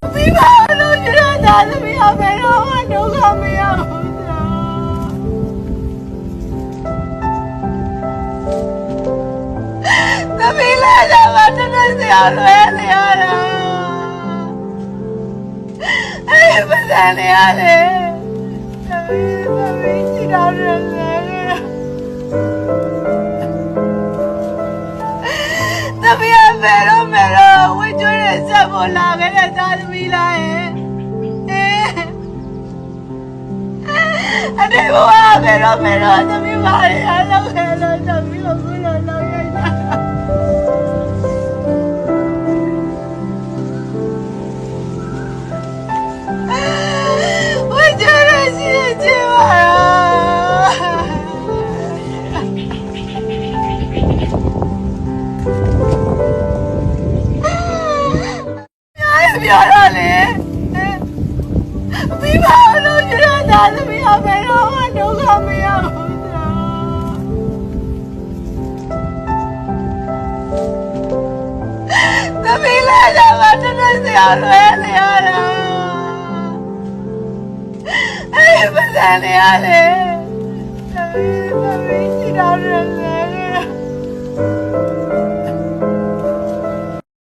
မိဘလို့ရတာသမီးအမေတော့ဒုက္ခမရဘူးသမီးလည်းတော့တနည်းစရာလွဲနေရတာအဲ့ဘာသာနေရလဲသမီးစီတော်ရလဲသမီးအမေတော့ဝေကျွေးတဲ့ဆက်ပေါ်လာခဲ့တဲ့သားသမီးလားအဲ့ဒါဘာပဲတော့သမီးပါရအောင်ခဲလို့သမီးကိုကူလို့လောက်ရတာဝေကျွေးတဲ့စီချေပါပြောရလေမိဘလို့ရတာသမီးအမေတော့ဒုက္ခမရဘူးသမီးလည်းတော့တနည်းစရာလွဲနေရတာအဲ့ဘာသာနေရလဲသမီးစီတော်ရလဲ